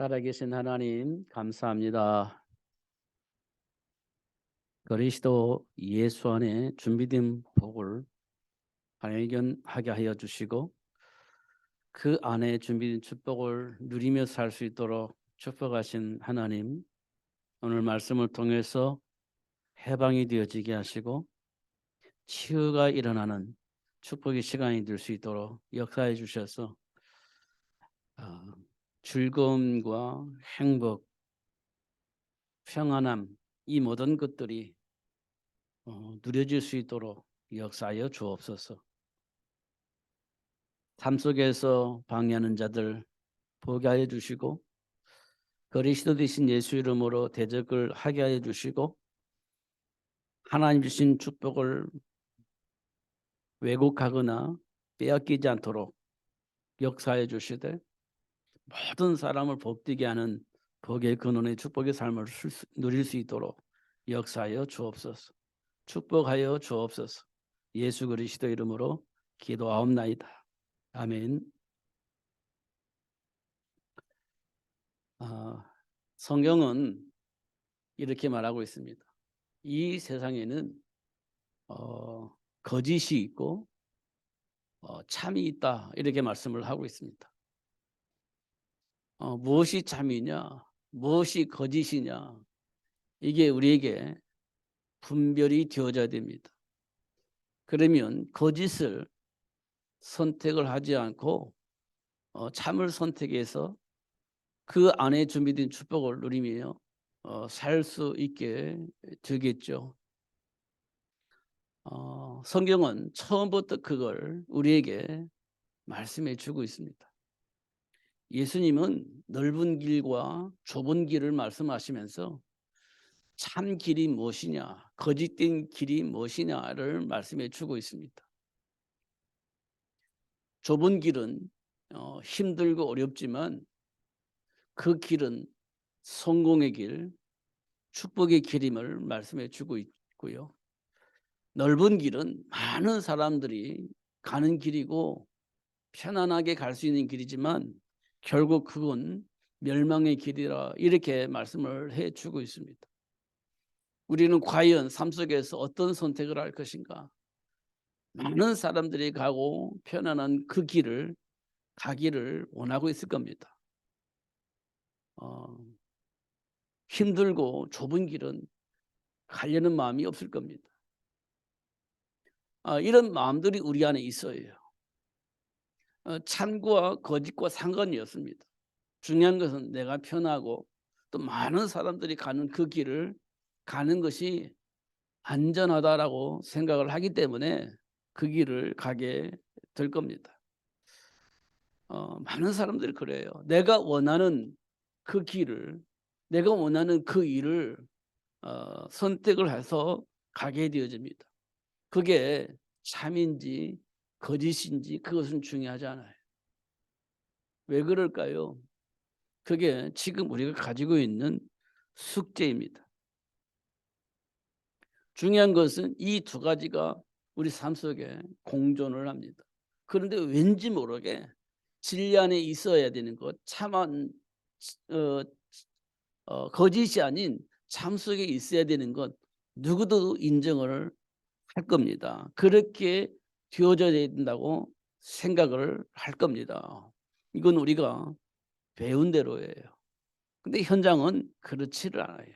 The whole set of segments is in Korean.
살아계신 하나님 감사합니다. 그리스도 예수 안에 준비된 복을 발견하게 하여 주시고 그 안에 준비된 축복을 누리며 살 수 있도록 축복하신 하나님, 오늘 말씀을 통해서 해방이 되어지게 하시고 치유가 일어나는 축복의 시간이 될 수 있도록 역사해 주셔서 아, 즐거움과 행복, 평안함, 이 모든 것들이 누려질 수 있도록 역사하여 주옵소서. 삶 속에서 방해하는 자들 보게 하여 주시고 그리스도 되신 예수 이름으로 대적을 하게 하여 주시고 하나님 주신 축복을 왜곡하거나 빼앗기지 않도록 역사해 주시되 모든 사람을 복되게 하는 복의 근원의 축복의 삶을 누릴 수 있도록 역사하여 주옵소서. 축복하여 주옵소서. 예수 그리스도 이름으로 기도하옵나이다. 아멘. 성경은 이렇게 말하고 있습니다. 이 세상에는 거짓이 있고 참이 있다, 이렇게 말씀을 하고 있습니다. 무엇이 참이냐, 무엇이 거짓이냐, 이게 우리에게 분별이 되어져야 됩니다. 그러면 거짓을 선택을 하지 않고 참을 선택해서 그 안에 준비된 축복을 누리며 살 수 있게 되겠죠. 성경은 처음부터 그걸 우리에게 말씀해 주고 있습니다. 예수님은 넓은 길과 좁은 길을 말씀하시면서 참 길이 무엇이냐, 거짓된 길이 무엇이냐를 말씀해 주고 있습니다. 좁은 길은 힘들고 어렵지만 그 길은 성공의 길, 축복의 길임을 말씀해 주고 있고요. 넓은 길은 많은 사람들이 가는 길이고 편안하게 갈 수 있는 길이지만 결국 그건 멸망의 길이라, 이렇게 말씀을 해주고 있습니다. 우리는 과연 삶 속에서 어떤 선택을 할 것인가? 많은 사람들이 가고 편안한 그 길을 가기를 원하고 있을 겁니다. 힘들고 좁은 길은 가려는 마음이 없을 겁니다. 이런 마음들이 우리 안에 있어요. 참과 거짓과 상관이 없습니다. 중요한 것은 내가 편하고 또 많은 사람들이 가는 그 길을 가는 것이 안전하다라고 생각을 하기 때문에 그 길을 가게 될 겁니다. 많은 사람들이 그래요. 내가 원하는 그 길을, 내가 원하는 그 일을 선택을 해서 가게 되어집니다. 그게 참인지 거짓인지 그것은 중요하지 않아요. 왜 그럴까요? 그게 지금 우리가 가지고 있는 숙제입니다. 중요한 것은 이 두 가지가 우리 삶 속에 공존을 합니다. 그런데 왠지 모르게 진리 안에 있어야 되는 것, 참한 거짓이 아닌 참 속에 있어야 되는 것, 누구도 인정을 할 겁니다. 그렇게 되어져야 된다고 생각을 할 겁니다. 이건 우리가 배운 대로예요. 근데 현장은 그렇지를 않아요.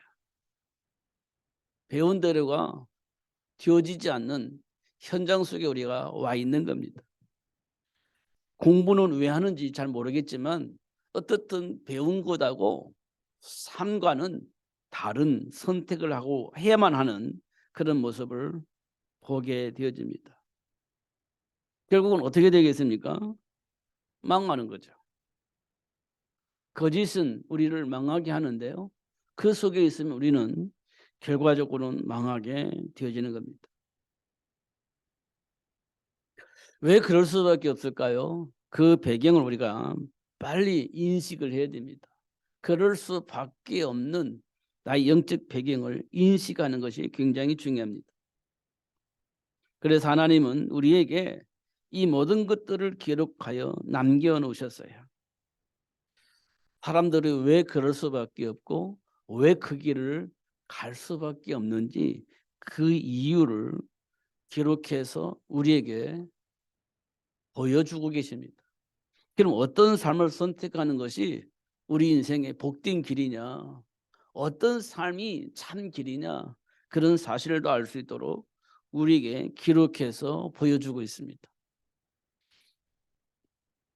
배운 대로가 되어지지 않는 현장 속에 우리가 와 있는 겁니다. 공부는 왜 하는지 잘 모르겠지만 어떻든 배운 것하고 삶과는 다른 선택을 하고 해야만 하는 그런 모습을 보게 되어집니다. 결국은 어떻게 되겠습니까? 망하는 거죠. 거짓은 우리를 망하게 하는데요. 그 속에 있으면 우리는 결과적으로는 망하게 되어지는 겁니다. 왜 그럴 수밖에 없을까요? 그 배경을 우리가 빨리 인식을 해야 됩니다. 그럴 수밖에 없는 나의 영적 배경을 인식하는 것이 굉장히 중요합니다. 그래서 하나님은 우리에게 이 모든 것들을 기록하여 남겨놓으셨어요. 사람들이 왜 그럴 수밖에 없고 왜 그 길을 갈 수밖에 없는지 그 이유를 기록해서 우리에게 보여주고 계십니다. 그럼 어떤 삶을 선택하는 것이 우리 인생의 복된 길이냐, 어떤 삶이 참 길이냐, 그런 사실도 알 수 있도록 우리에게 기록해서 보여주고 있습니다.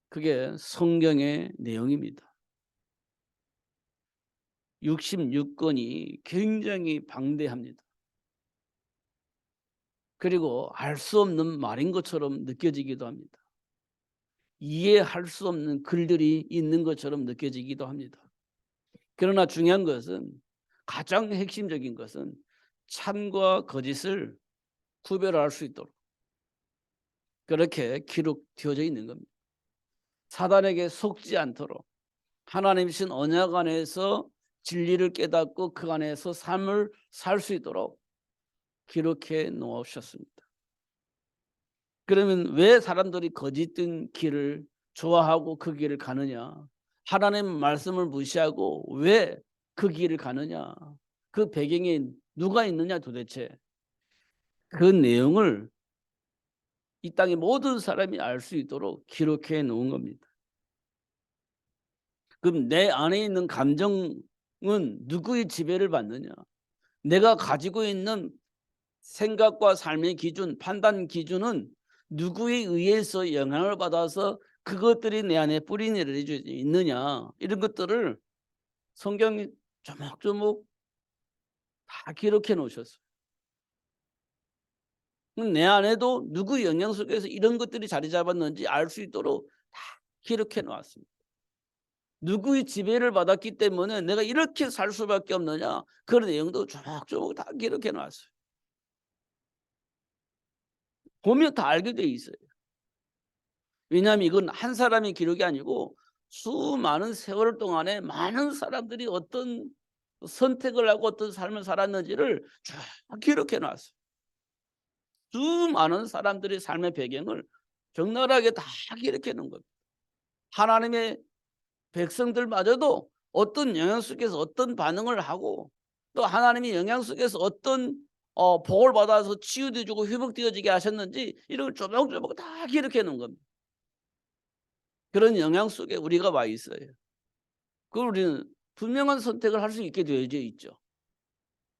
그게 성경의 내용입니다. 66권이 굉장히 방대합니다. 그리고 알 수 없는 말인 것처럼 느껴지기도 합니다. 이해할 수 없는 글들이 있는 것처럼 느껴지기도 합니다. 그러나 중요한 것은, 가장 핵심적인 것은 참과 거짓을 구별할 수 있도록 그렇게 기록되어져 있는 겁니다. 사단에게 속지 않도록 하나님 신 언약 안에서 진리를 깨닫고 그 안에서 삶을 살 수 있도록 기록해 놓으셨습니다. 그러면 왜 사람들이 거짓된 길을 좋아하고 그 길을 가느냐? 하나님 말씀을 무시하고 왜 그 길을 가느냐? 그 배경에 누가 있느냐 도대체? 그 내용을 이 땅의 모든 사람이 알 수 있도록 기록해 놓은 겁니다. 그럼 내 안에 있는 감정은 누구의 지배를 받느냐? 내가 가지고 있는 생각과 삶의 기준, 판단 기준은 누구에 의해서 영향을 받아서 그것들이 내 안에 뿌리 내려져 있느냐, 이런 것들을 성경이 조목조목 다 기록해 놓으셨어요. 내 안에도 누구 영향 속에서 이런 것들이 자리 잡았는지 알 수 있도록 다 기록해 놓았습니다. 누구의 지배를 받았기 때문에 내가 이렇게 살 수밖에 없느냐, 그런 내용도 조목조목 다 기록해 놨어요. 보면 다 알게 돼 있어요. 왜냐하면 이건 한 사람의 기록이 아니고 수많은 세월 동안에 많은 사람들이 어떤 선택을 하고 어떤 삶을 살았는지를 쭉 기록해 놨어요. 수많은 사람들의 삶의 배경을 적나라하게 다 기록해 놓은 겁니다. 하나님의 백성들마저도 어떤 영향 속에서 어떤 반응을 하고 또 하나님의 영향 속에서 어떤 복을 받아서 치유되어지고 회복되어지게 하셨는지 이런 걸 조목조목 다 기록해 놓은 겁니다. 그런 영향 속에 우리가 와 있어요. 그걸 우리는 분명한 선택을 할 수 있게 되어져 있죠.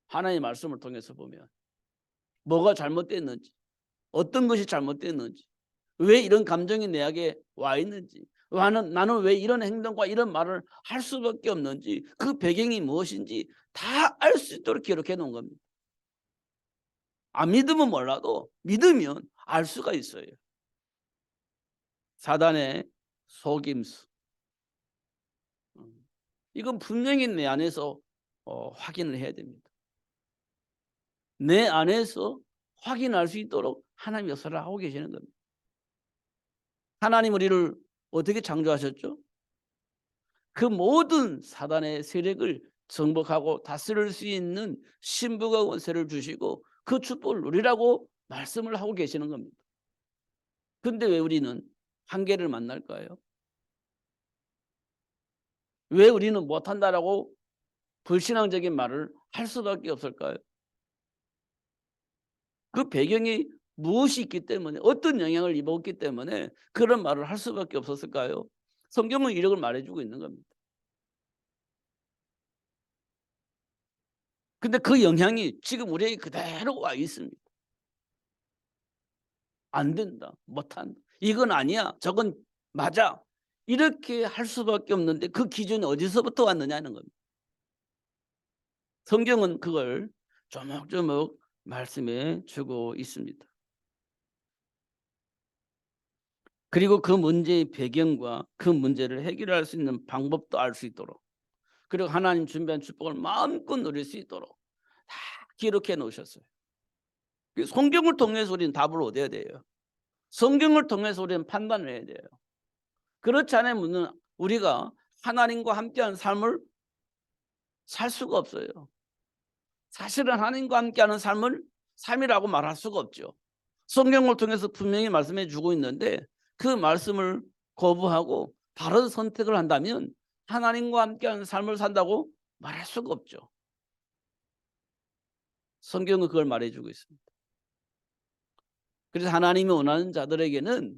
하나님의 말씀을 통해서 보면 뭐가 잘못됐는지, 어떤 것이 잘못됐는지, 왜 이런 감정이 내게 와 있는지, 나는 왜 이런 행동과 이런 말을 할 수밖에 없는지, 그 배경이 무엇인지 다 알 수 있도록 기록해 놓은 겁니다. 안 믿으면 몰라도 믿으면 알 수가 있어요. 사단의 속임수, 이건 분명히 내 안에서 확인을 해야 됩니다. 내 안에서 확인할 수 있도록 하나님 역사를 하고 계시는 겁니다. 하나님 우리를 어떻게 창조하셨죠? 그 모든 사단의 세력을 정복하고 다스릴 수 있는 신부가 권세를 주시고 그 축복을 누리라고 말씀을 하고 계시는 겁니다. 근데 왜 우리는 한계를 만날까요? 왜 우리는 못한다라고 불신앙적인 말을 할 수밖에 없을까요? 그 배경이 무엇이 있기 때문에, 어떤 영향을 입었기 때문에 그런 말을 할 수밖에 없었을까요? 성경은 이력을 말해주고 있는 겁니다. 근데 그 영향이 지금 우리에게 그대로 와 있습니다. 안 된다, 못한다, 이건 아니야, 저건 맞아, 이렇게 할 수밖에 없는데 그 기준이 어디서부터 왔느냐는 겁니다. 성경은 그걸 조목조목 말씀해 주고 있습니다. 그리고 그 문제의 배경과 그 문제를 해결할 수 있는 방법도 알 수 있도록, 그리고 하나님 준비한 축복을 마음껏 누릴 수 있도록 다 기록해 놓으셨어요. 성경을 통해서 우리는 답을 얻어야 돼요. 성경을 통해서 우리는 판단을 해야 돼요. 그렇지 않으면 우리가 하나님과 함께하는 삶을 살 수가 없어요. 사실은 하나님과 함께하는 삶이라고 말할 수가 없죠. 성경을 통해서 분명히 말씀해 주고 있는데 그 말씀을 거부하고 다른 선택을 한다면 하나님과 함께하는 삶을 산다고 말할 수가 없죠. 성경은 그걸 말해주고 있습니다. 그래서 하나님이 원하는 자들에게는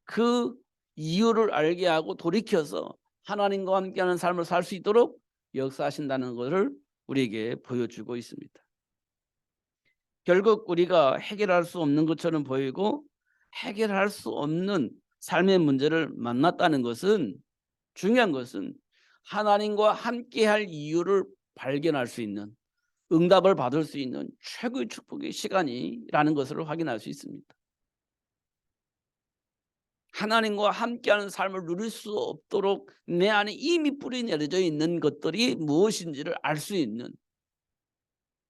그 이유를 알게 하고 돌이켜서 하나님과 함께하는 삶을 살 수 있도록 역사하신다는 것을 우리에게 보여주고 있습니다. 결국 우리가 해결할 수 없는 것처럼 보이고 해결할 수 없는 삶의 문제를 만났다는 것은, 중요한 것은 하나님과 함께할 이유를 발견할 수 있는, 응답을 받을 수 있는 최고의 축복의 시간이라는 것을 확인할 수 있습니다. 하나님과 함께하는 삶을 누릴 수 없도록 내 안에 이미 뿌리 내려져 있는 것들이 무엇인지를 알 수 있는,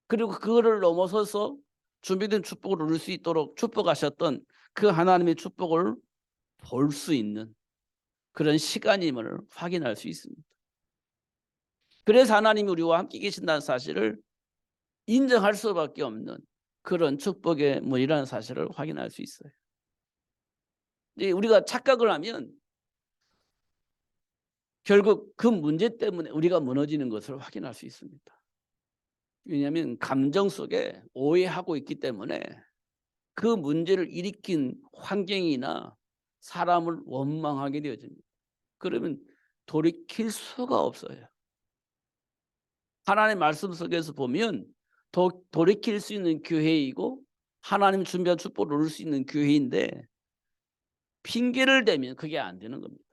그리고 그거를 넘어서서 준비된 축복을 누릴 수 있도록 축복하셨던 그 하나님의 축복을 볼 수 있는 그런 시간임을 확인할 수 있습니다. 그래서 하나님이 우리와 함께 계신다는 사실을 인정할 수밖에 없는 그런 축복의 문이라는 사실을 확인할 수 있어요. 우리가 착각을 하면 결국 그 문제 때문에 우리가 무너지는 것을 확인할 수 있습니다. 왜냐하면 감정 속에 오해하고 있기 때문에 그 문제를 일으킨 환경이나 사람을 원망하게 되어집니다. 그러면 돌이킬 수가 없어요. 하나님의 말씀 속에서 보면 돌이킬 수 있는 교회이고 하나님 준비한 축복을 누릴 수 있는 교회인데, 핑계를 대면 그게 안 되는 겁니다.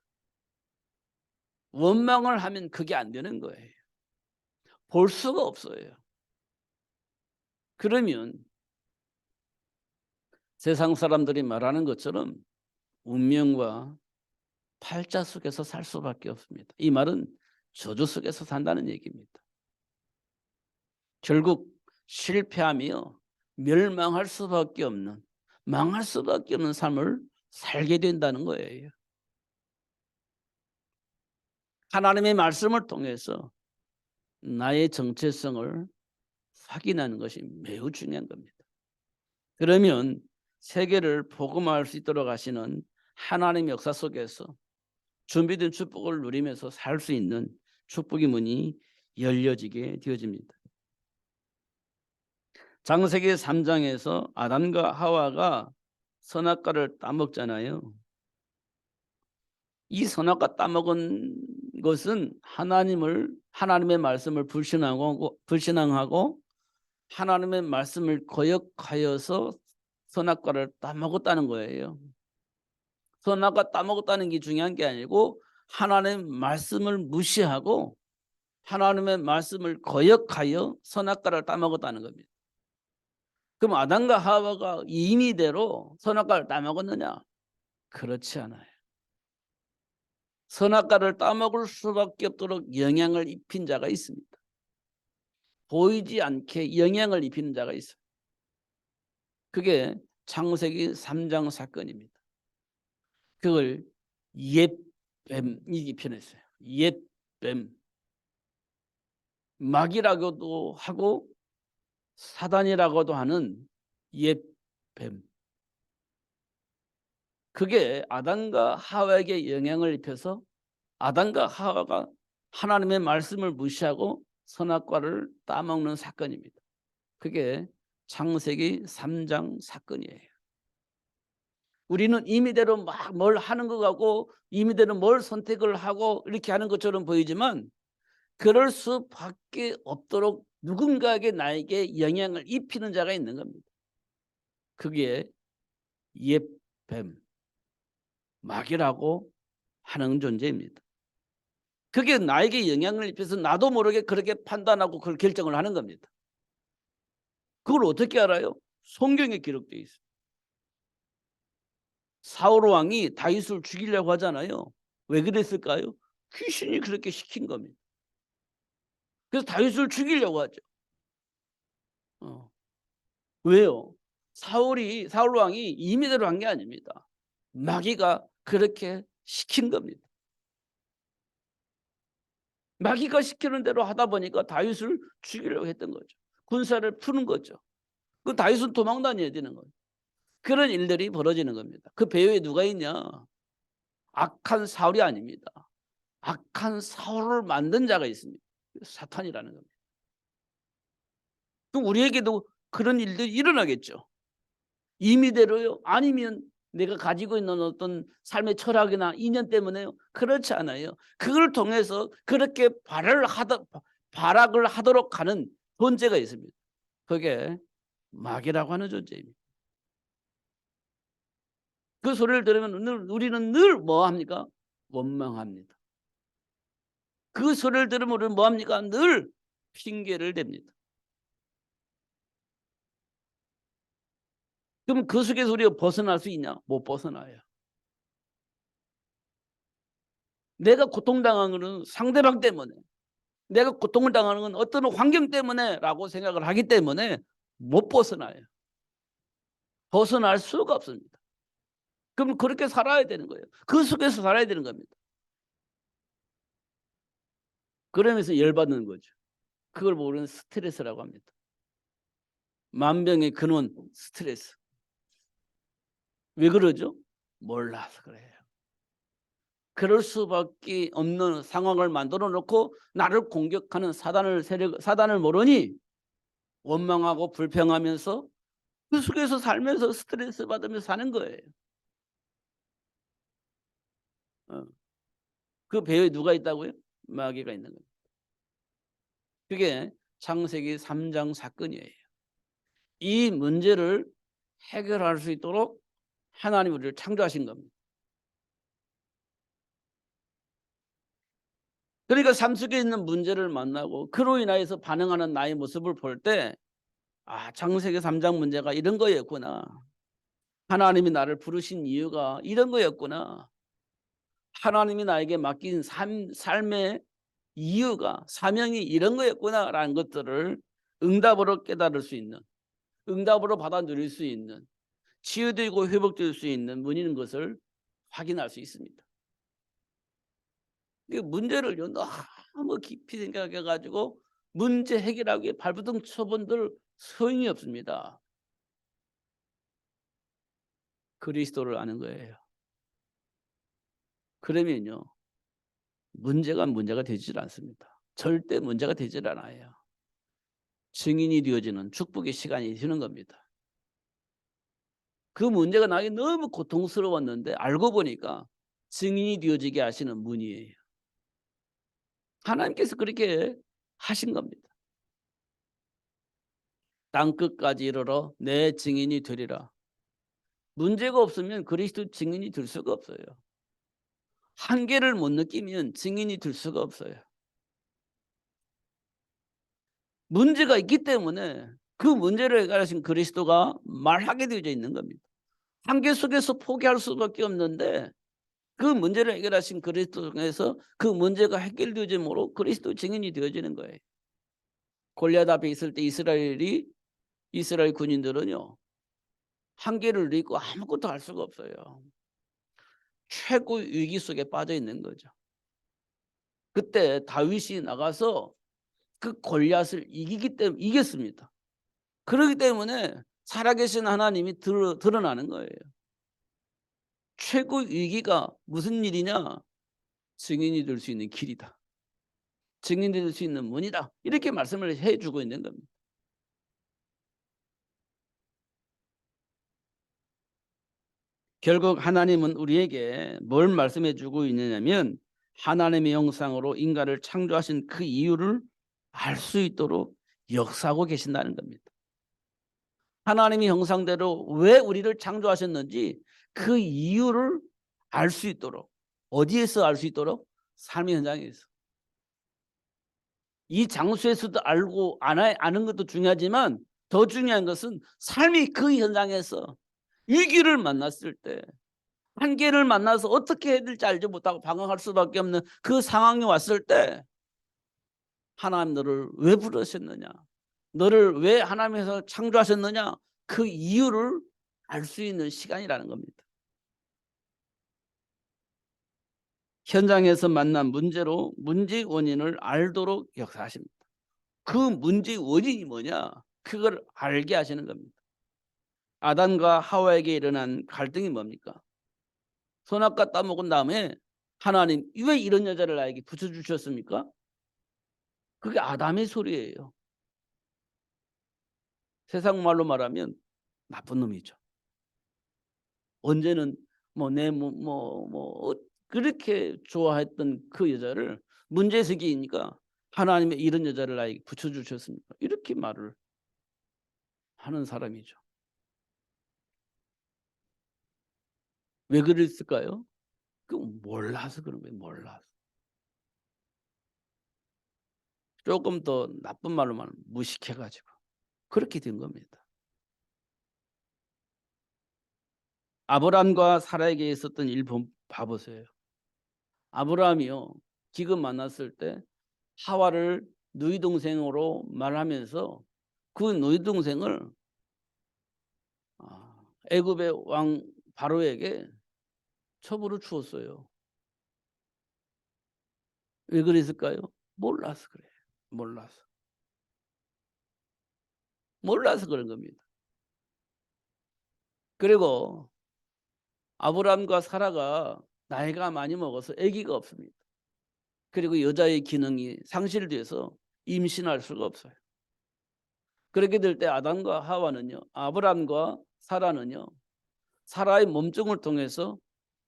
원망을 하면 그게 안 되는 거예요. 볼 수가 없어요. 그러면 세상 사람들이 말하는 것처럼 운명과 팔자 속에서 살 수밖에 없습니다. 이 말은 저주 속에서 산다는 얘기입니다. 결국 실패하며 멸망할 수밖에 없는, 망할 수밖에 없는 삶을 살게 된다는 거예요. 하나님의 말씀을 통해서 나의 정체성을 확인하는 것이 매우 중요한 겁니다. 그러면 세계를 복음화할 수 있도록 하시는 하나님의 역사 속에서 준비된 축복을 누리면서 살 수 있는 축복의 문이 열려지게 되어집니다. 창세기 3장에서 아담과 하와가 선악과를 따먹잖아요. 이 선악과 따먹은 것은 하나님의 말씀을 불신앙하고 하나님의 말씀을 거역하여서 선악과를 따먹었다는 거예요. 선악과 따먹었다는 게 중요한 게 아니고 하나님의 말씀을 무시하고 하나님의 말씀을 거역하여 선악과를 따먹었다는 겁니다. 그럼 아담과 하와가 임의대로 선악과를 따먹었느냐? 그렇지 않아요. 선악과를 따먹을 수밖에 없도록 영향을 입힌 자가 있습니다. 보이지 않게 영향을 입히는 자가 있어요. 그게 창세기 3장 사건입니다. 그걸 옛뱀이 표현했어요. 옛뱀. 마귀라고도 하고 사단이라고도 하는 옛뱀. 그게 아담과 하와에게 영향을 입혀서 아담과 하와가 하나님의 말씀을 무시하고 선악과를 따먹는 사건입니다. 그게 창세기 3장 사건이에요. 우리는 임의대로 막 뭘 하는 것 같고 임의대로 뭘 선택을 하고 이렇게 하는 것처럼 보이지만 그럴 수밖에 없도록 누군가에게 나에게 영향을 입히는 자가 있는 겁니다. 그게 옛뱀, 마귀라고 하는 존재입니다. 그게 나에게 영향을 입혀서 나도 모르게 그렇게 판단하고 그걸 결정을 하는 겁니다. 그걸 어떻게 알아요? 성경에 기록되어 있어요. 사울 왕이 다윗을 죽이려고 하잖아요. 왜 그랬을까요? 귀신이 그렇게 시킨 겁니다. 그래서 다윗을 죽이려고 하죠. 왜요? 사울 왕이 임의대로 한 게 아닙니다. 마귀가 그렇게 시킨 겁니다. 마귀가 시키는 대로 하다 보니까 다윗을 죽이려고 했던 거죠. 군사를 푸는 거죠. 그 다윗은 도망 다녀야 되는 거예요. 그런 일들이 벌어지는 겁니다. 그 배후에 누가 있냐? 악한 사울이 아닙니다. 악한 사울을 만든 자가 있습니다. 사탄이라는 겁니다. 그럼 우리에게도 그런 일들이 일어나겠죠. 임의대로요? 아니면 내가 가지고 있는 어떤 삶의 철학이나 인연 때문에요? 그렇지 않아요. 그걸 통해서 그렇게 발악을 하도록 하는 존재가 있습니다. 그게 마귀라고 하는 존재입니다. 그 소리를 들으면 우리는 늘 뭐합니까? 원망합니다. 그 소리를 들으면 우리는 뭐합니까? 늘 핑계를 댑니다. 그럼 그 속에서 우리가 벗어날 수 있냐? 못 벗어나요. 내가 고통당한 것은 상대방 때문에, 내가 고통을 당하는 건 어떤 환경 때문에라고 생각을 하기 때문에 못 벗어나요. 벗어날 수가 없습니다. 그럼 그렇게 살아야 되는 거예요. 그 속에서 살아야 되는 겁니다. 그러면서 열받는 거죠. 그걸 모르는 스트레스라고 합니다. 만병의 근원 스트레스. 왜 그러죠? 몰라서 그래요. 그럴 수밖에 없는 상황을 만들어 놓고 나를 공격하는 사단을 모르니 원망하고 불평하면서 그 속에서 살면서 스트레스 받으면서 사는 거예요. 그 배에 누가 있다고요? 마귀가 있는 거예요. 그게 창세기 3장 사건이에요. 이 문제를 해결할 수 있도록 하나님 우리를 창조하신 겁니다. 그러니까 삶 속에 있는 문제를 만나고 그로 인하여서 반응하는 나의 모습을 볼 때 창세기 3장 문제가 이런 거였구나. 하나님이 나를 부르신 이유가 이런 거였구나. 하나님이 나에게 맡긴 삶의 이유가 사명이 이런 거였구나라는 것들을 응답으로 깨달을 수 있는, 응답으로 받아 누릴 수 있는, 치유되고 회복될 수 있는 문인 것을 확인할 수 있습니다. 이 문제를요 너무 깊이 생각해 가지고 문제 해결하기에 발버둥 쳐본들 소용이 없습니다. 그리스도를 아는 거예요. 그러면요 문제가 되질 않습니다. 절대 문제가 되질 않아요. 증인이 되어지는 축복의 시간이 되는 겁니다. 그 문제가 나에게 너무 고통스러웠는데 알고 보니까 증인이 되어지게 하시는 분이에요. 하나님께서 그렇게 하신 겁니다. 땅끝까지 이르러 내 증인이 되리라. 문제가 없으면 그리스도 증인이 될 수가 없어요. 한계를 못 느끼면 증인이 될 수가 없어요. 문제가 있기 때문에 그 문제를 해결하신 그리스도가 말하게 되어져 있는 겁니다. 한계 속에서 포기할 수밖에 없는데 그 문제를 해결하신 그리스도 중에서 그 문제가 해결되므로 그리스도 증인이 되어지는 거예요. 골리앗 앞에 있을 때 이스라엘 군인들은요 한계를 느끼고 아무것도 할 수가 없어요. 최고 위기 속에 빠져 있는 거죠. 그때 다윗이 나가서 그 골리앗을 이겼습니다. 그렇기 때문에 살아계신 하나님이 드러나는 거예요. 최고 위기가 무슨 일이냐? 증인이 될 수 있는 길이다. 증인이 될 수 있는 문이다. 이렇게 말씀을 해주고 있는 겁니다. 결국 하나님은 우리에게 뭘 말씀해 주고 있느냐면 하나님의 형상으로 인간을 창조하신 그 이유를 알 수 있도록 역사하고 계신다는 겁니다. 하나님의 형상대로 왜 우리를 창조하셨는지 그 이유를 알 수 있도록 어디에서 알 수 있도록? 삶의 현장에서. 이 장소에서도 알고 아는 것도 중요하지만 더 중요한 것은 삶이 그 현장에서 위기를 만났을 때 한계를 만나서 어떻게 해야 될지 알지 못하고 방황할 수밖에 없는 그 상황이 왔을 때 하나님 너를 왜 부르셨느냐? 너를 왜 하나님께서 창조하셨느냐? 그 이유를 알 수 있는 시간이라는 겁니다. 현장에서 만난 문제로 문제 원인을 알도록 역사하십니다. 그 문제 원인이 뭐냐? 그걸 알게 하시는 겁니다. 아담과 하와에게 일어난 갈등이 뭡니까? 선악과 따먹은 다음에 하나님 왜 이런 여자를 나에게 붙여주셨습니까? 그게 아담의 소리예요. 세상 말로 말하면 나쁜 놈이죠. 언제는 그렇게 좋아했던 그 여자를 문제제기이니까 하나님의 이런 여자를 나에게 붙여주셨습니까? 이렇게 말을 하는 사람이죠. 왜 그랬을까요? 그 몰라서 그런 거예요. 몰라서. 조금 더 나쁜 말로 말하면 무식해 가지고 그렇게 된 겁니다. 아브라함과 사라에게 있었던 일 봐 보세요. 아브라함이요. 지금 만났을 때 하와를 누이 동생으로 말하면서 그 누이 동생을 애굽의 왕 바로에게 첩으로 주었어요. 왜 그랬을까요? 몰라서 그래요. 몰라서. 몰라서 그런 겁니다. 그리고 아브라함과 사라가 나이가 많이 먹어서 아기가 없습니다. 그리고 여자의 기능이 상실돼서 임신할 수가 없어요. 그렇게 될 때 아담과 하와는요. 아브라함과 사라는요. 사라의 몸종을 통해서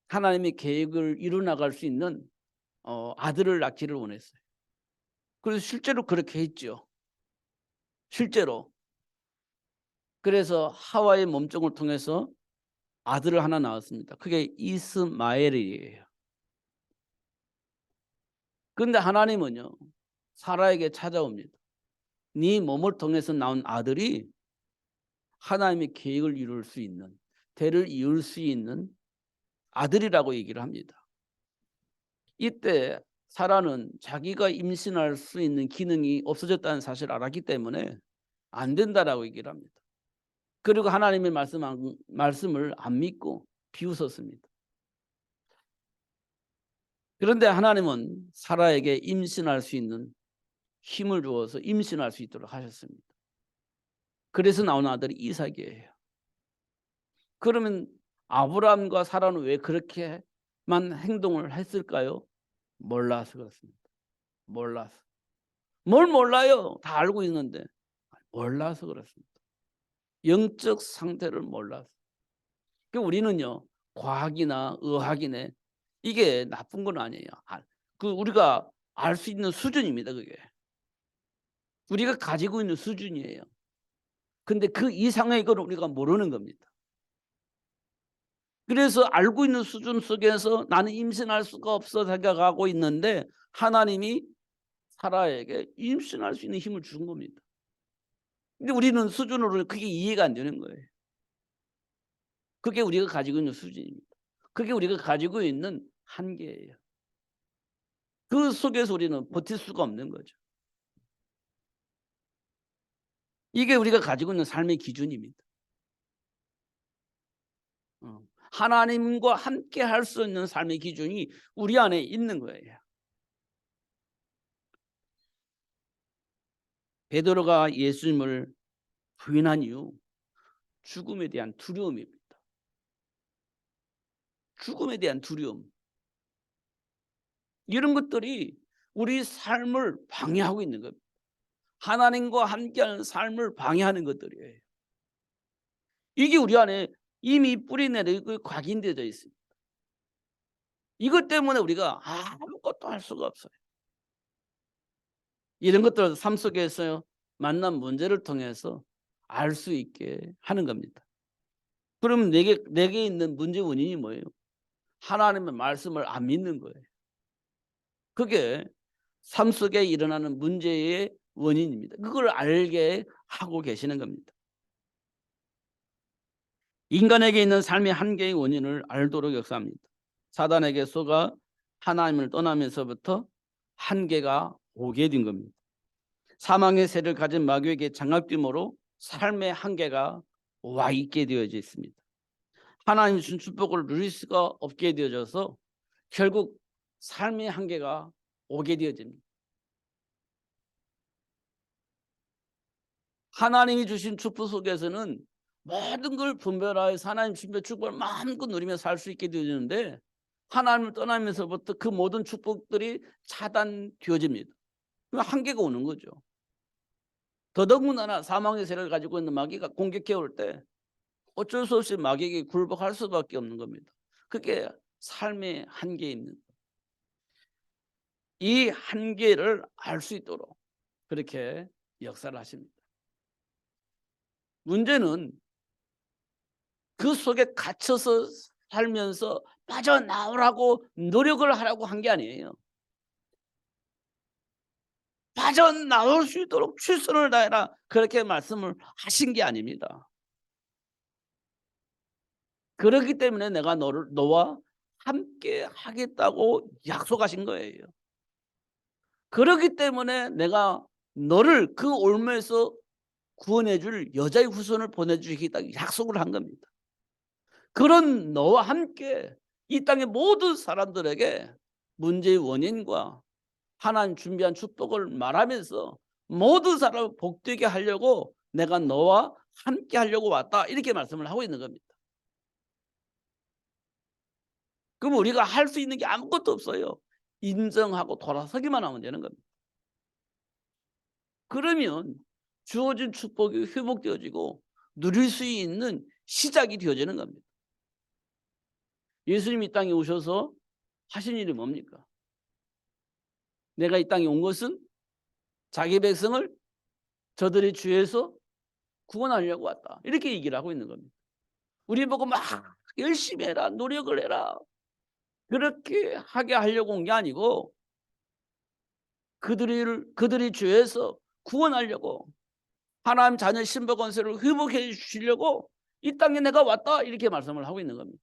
하나님의 계획을 이루 나갈 수 있는 아들을 낳기를 원했어요. 그래서 실제로 그렇게 했죠. 실제로. 그래서 하와의 몸종을 통해서 아들을 하나 낳았습니다. 그게 이스마엘이에요. 그런데 하나님은요. 사라에게 찾아옵니다. 네 몸을 통해서 나온 아들이 하나님의 계획을 이룰 수 있는, 대를 이을 수 있는 아들이라고 얘기를 합니다. 이때 사라는 자기가 임신할 수 있는 기능이 없어졌다는 사실을 알았기 때문에 안 된다라고 얘기를 합니다. 그리고 하나님의 말씀을 안 믿고 비웃었습니다. 그런데 하나님은 사라에게 임신할 수 있는 힘을 주어서 임신할 수 있도록 하셨습니다. 그래서 나온 아들이 이삭이에요. 그러면 아브라함과 사라는 왜 그렇게만 행동을 했을까요? 몰라서 그렇습니다. 몰라서. 뭘 몰라요? 다 알고 있는데 몰라서 그렇습니다. 영적 상태를 몰라서. 우리는요 과학이나 의학이나 이게 나쁜 건 아니에요. 우리가 알 수 있는 수준입니다. 그게 우리가 가지고 있는 수준이에요. 근데 그 이상의 걸 우리가 모르는 겁니다. 그래서 알고 있는 수준 속에서 나는 임신할 수가 없어 생각하고 있는데 하나님이 사라에게 임신할 수 있는 힘을 준 겁니다. 근데 우리는 수준으로 그게 이해가 안 되는 거예요. 그게 우리가 가지고 있는 수준입니다. 그게 우리가 가지고 있는 한계예요. 그 속에서 우리는 버틸 수가 없는 거죠. 이게 우리가 가지고 있는 삶의 기준입니다. 하나님과 함께 할 수 있는 삶의 기준이 우리 안에 있는 거예요. 베드로가 예수님을 부인한 이유 죽음에 대한 두려움입니다. 죽음에 대한 두려움. 이런 것들이 우리 삶을 방해하고 있는 겁니다. 하나님과 함께하는 삶을 방해하는 것들이에요. 이게 우리 안에 이미 뿌리내리고 각인되어 있습니다. 이것 때문에 우리가 아무것도 할 수가 없어요. 이런 것들을 삶 속에서 만난 문제를 통해서 알 수 있게 하는 겁니다. 그럼 내게 있는 문제 원인이 뭐예요? 하나님의 말씀을 안 믿는 거예요. 그게 삶 속에 일어나는 문제의 원인입니다. 그걸 알게 하고 계시는 겁니다. 인간에게 있는 삶의 한계의 원인을 알도록 역사합니다. 사단에게 속아 하나님을 떠나면서부터 한계가 오게 된 겁니다. 사망의 세를 가진 마귀에게 장악됨으로 삶의 한계가 와 있게 되어져 있습니다. 하나님 준 축복을 누릴 수가 없게 되어져서 결국 삶의 한계가 오게 되어집니다. 하나님이 주신 축복 속에서는 모든 걸 분별하여서 하나님 주신 축복을 마음껏 누리며 살 수 있게 되어지는데 하나님을 떠나면서부터 그 모든 축복들이 차단되어집니다. 한계가 오는 거죠. 더더군다나 사망의 세를 가지고 있는 마귀가 공격해 올 때 어쩔 수 없이 마귀에게 굴복할 수밖에 없는 겁니다. 그게 삶의 한계입니다. 이 한계를 알 수 있도록 그렇게 역사를 하십니다. 문제는 그 속에 갇혀서 살면서 빠져나오라고 노력을 하라고 한 게 아니에요. 빠져나올 수 있도록 최선을 다해라 그렇게 말씀을 하신 게 아닙니다. 그렇기 때문에 내가 너와 함께 하겠다고 약속하신 거예요. 그렇기 때문에 내가 너를 그 올무에서 구원해 줄 여자의 후손을 보내주시겠다 약속을 한 겁니다. 그런 너와 함께 이 땅의 모든 사람들에게 문제의 원인과 하나님 준비한 축복을 말하면서 모든 사람을 복되게 하려고 내가 너와 함께 하려고 왔다 이렇게 말씀을 하고 있는 겁니다. 그럼 우리가 할 수 있는 게 아무것도 없어요. 인정하고 돌아서기만 하면 되는 겁니다. 그러면 주어진 축복이 회복되어지고 누릴 수 있는 시작이 되어지는 겁니다. 예수님이 이 땅에 오셔서 하신 일이 뭡니까? 내가 이 땅에 온 것은 자기 백성을 저들의 죄에서 구원하려고 왔다. 이렇게 얘기를 하고 있는 겁니다. 우리 보고 막 열심히 해라, 노력을 해라. 그렇게 하게 하려고 온 게 아니고 그들의 죄에서 구원하려고 하나님 자녀 신분 권세를 회복해 주시려고 이 땅에 내가 왔다. 이렇게 말씀을 하고 있는 겁니다.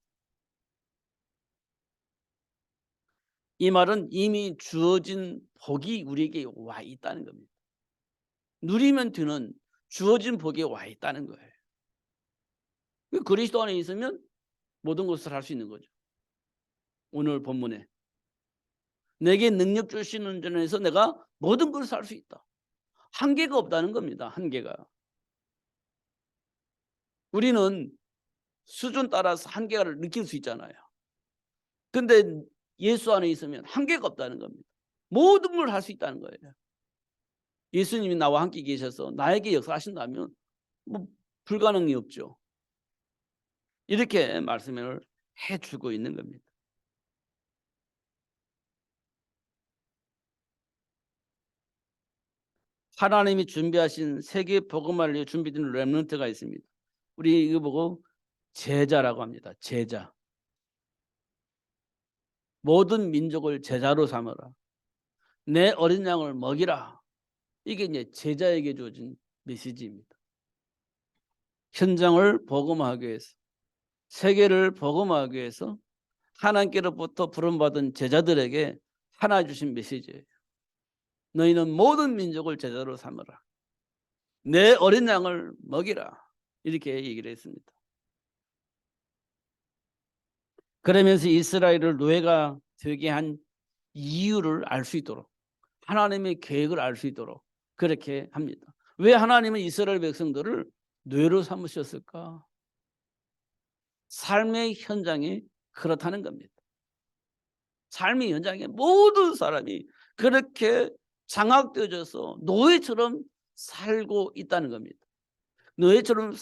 이 말은 이미 주어진 복이 우리에게 와 있다는 겁니다. 누리면 되는 주어진 복이 와 있다는 거예요. 그리스도 안에 있으면 모든 것을 할 수 있는 거죠. 오늘 본문에 내게 능력 주시는 전에서 내가 모든 것을 할 수 있다. 한계가 없다는 겁니다. 한계가. 우리는 수준 따라서 한계를 느낄 수 있잖아요. 근데 예수 안에 있으면 한계가 없다는 겁니다. 모든 걸 할 수 있다는 거예요. 예수님이 나와 함께 계셔서 나에게 역사하신다면 뭐 불가능이 없죠. 이렇게 말씀을 해주고 있는 겁니다. 하나님이 준비하신 세계 복음을 위해 준비된 렘넌트가 있습니다. 우리 이거 보고 제자라고 합니다. 제자. 모든 민족을 제자로 삼으라. 내 어린 양을 먹이라. 이게 이제 제자에게 주어진 메시지입니다. 현장을 복음화하기 위해서, 세계를 복음화하기 위해서 하나님께로부터 부름받은 제자들에게 하나 주신 메시지예요. 너희는 모든 민족을 제자로 삼으라. 내 어린 양을 먹이라. 이렇게 얘기를 했습니다. 그러면서 이스라엘을 노예가 되게 한 이유를 알 수 있도록 하나님의 계획을 알 수 있도록 그렇게 합니다. 왜 하나님은 이스라엘 백성들을 노예로 삼으셨을까? 삶의 현장이 그렇다는 겁니다. 삶의 현장에 모든 사람이 그렇게 장악되어져서 노예처럼 살고 있다는 겁니다. 노예처럼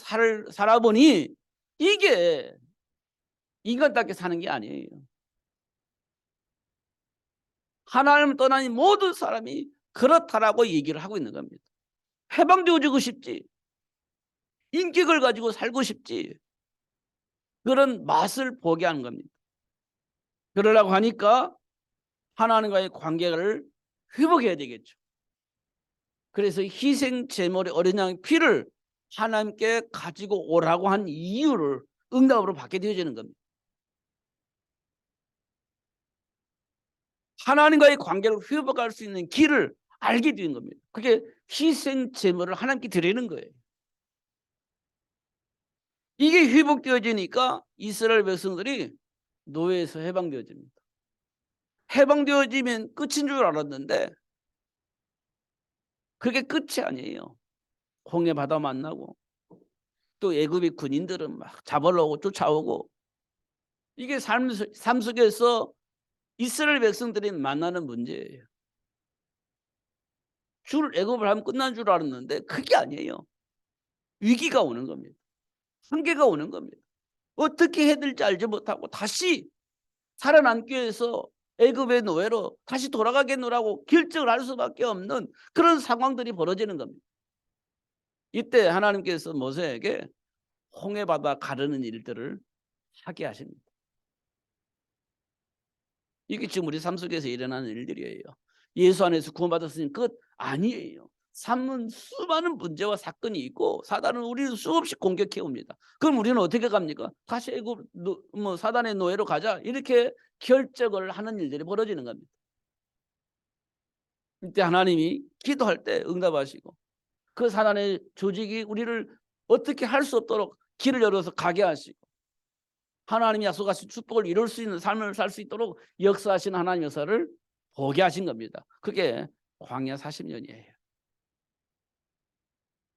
살아보니 이게 인간답게 사는 게 아니에요. 하나님을 떠나니 모든 사람이 그렇다라고 얘기를 하고 있는 겁니다. 해방되어지고 싶지. 인격을 가지고 살고 싶지. 그런 맛을 보게 하는 겁니다. 그러려고 하니까 하나님과의 관계를 회복해야 되겠죠. 그래서 희생 제물의 어린 양 피를 하나님께 가지고 오라고 한 이유를 응답으로 받게 되어지는 겁니다. 하나님과의 관계를 회복할 수 있는 길을 알게 되는 겁니다. 그게 희생 제물을 하나님께 드리는 거예요. 이게 회복되어지니까 이스라엘 백성들이 노예에서 해방되어집니다. 해방되어지면 끝인 줄 알았는데 그게 끝이 아니에요. 홍해 바다 만나고 또 애굽의 군인들은 막 잡으려고 쫓아오고 이게 삶 속에서 이스라엘 백성들이 만나는 문제예요. 줄 애굽을 하면 끝난 줄 알았는데 그게 아니에요. 위기가 오는 겁니다. 한계가 오는 겁니다. 어떻게 해야 될지 알지 못하고 다시 살아남기 위해서 애굽의 노예로 다시 돌아가겠노라고 결정을 할 수밖에 없는 그런 상황들이 벌어지는 겁니다. 이때 하나님께서 모세에게 홍해바다 가르는 일들을 하게 하십니다. 이게 지금 우리 삶 속에서 일어나는 일들이에요. 예수 안에서 구원받았으니 끝 아니에요. 삶은 수많은 문제와 사건이 있고 사단은 우리를 수없이 공격해 옵니다. 그럼 우리는 어떻게 갑니까? 다시 애굽 사단의 노예로 가자 이렇게 결정을 하는 일들이 벌어지는 겁니다. 이때 하나님이 기도할 때 응답하시고 그 사단의 조직이 우리를 어떻게 할 수 없도록 길을 열어서 가게 하시고 하나님이 약속하신 축복을 이룰 수 있는 삶을 살 수 있도록 역사하신 하나님 역사를 보게 하신 겁니다. 그게 광야 40년이에요.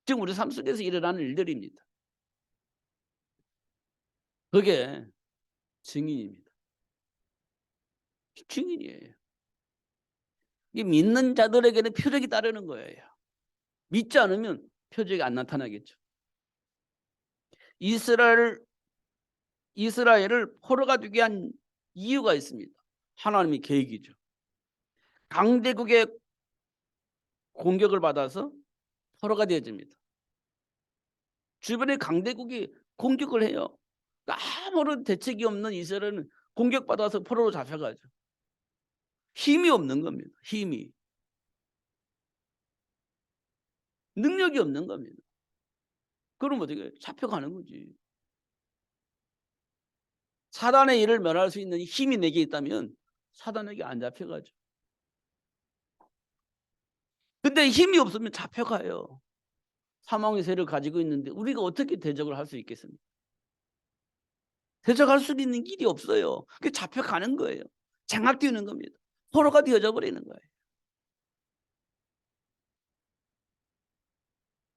지금 우리 삶 속에서 일어나는 일들입니다. 그게 증인입니다. 증인이에요. 이 믿는 자들에게는 표적이 따르는 거예요. 믿지 않으면 표적이 안 나타나겠죠. 이스라엘을 포로가 되게 한 이유가 있습니다. 하나님의 계획이죠. 강대국의 공격을 받아서 포로가 되어집니다. 주변에 강대국이 공격을 해요. 아무런 대책이 없는 이스라엘은 공격받아서 포로로 잡혀가죠. 힘이 없는 겁니다. 힘이. 능력이 없는 겁니다. 그럼 어떻게 잡혀가는 거지. 사단의 일을 멸할 수 있는 힘이 내게 있다면 사단에게 안 잡혀가죠. 근데 힘이 없으면 잡혀가요. 사망의 세를 가지고 있는데 우리가 어떻게 대적을 할 수 있겠습니까? 대적할 수 있는 길이 없어요. 그게 잡혀가는 거예요. 장악되는 겁니다. 포로가 되어져 버리는 거예요.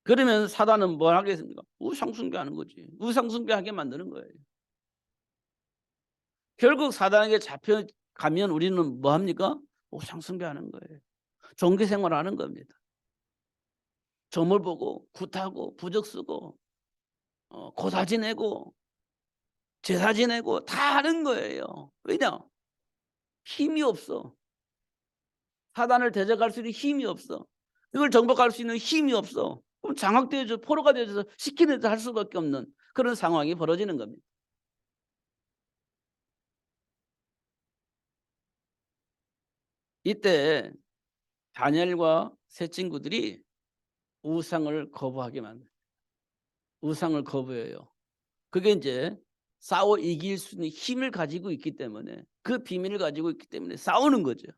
그러면 사단은 뭘 하겠습니까? 우상숭배하는 거지. 우상숭배하게 만드는 거예요. 결국 사단에게 잡혀가면 우리는 뭐 합니까? 우상숭배하는 거예요. 종교생활하는 겁니다. 점을 보고 굿하고 부적 쓰고 고사 지내고 제사 지내고 다 하는 거예요. 왜냐? 힘이 없어. 사단을 대적할 수 있는 힘이 없어. 이걸 정복할 수 있는 힘이 없어. 그럼 장악되어져 포로가 되어서 시키는 대로 할 수밖에 없는 그런 상황이 벌어지는 겁니다. 이때 다니엘과 세 친구들이 우상을 거부하게 만든 우상을 거부해요. 그게 이제 싸워 이길 수 있는 힘을 가지고 있기 때문에 그 비밀을 가지고 있기 때문에 싸우는 거죠.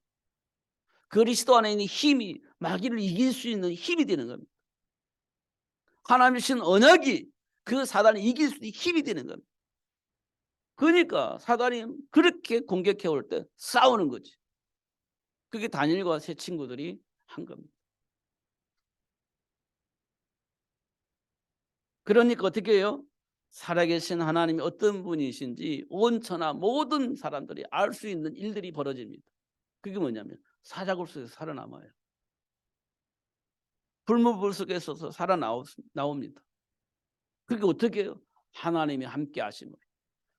그리스도 안에 있는 힘이 마귀를 이길 수 있는 힘이 되는 겁니다. 하나님의 신 언약이 그 사단을 이길 수 있는 힘이 되는 겁니다. 그러니까 사단이 그렇게 공격해 올 때 싸우는 거지. 그게 다니엘과 세 친구들이 한 겁니다. 그러니까 어떻게 해요? 살아계신 하나님이 어떤 분이신지 온 천하 모든 사람들이 알 수 있는 일들이 벌어집니다. 그게 뭐냐면 사자굴 속에서 살아남아요. 불무불 속에서 살아나옵니다. 그게 어떻게 해요? 하나님이 함께 하심으로.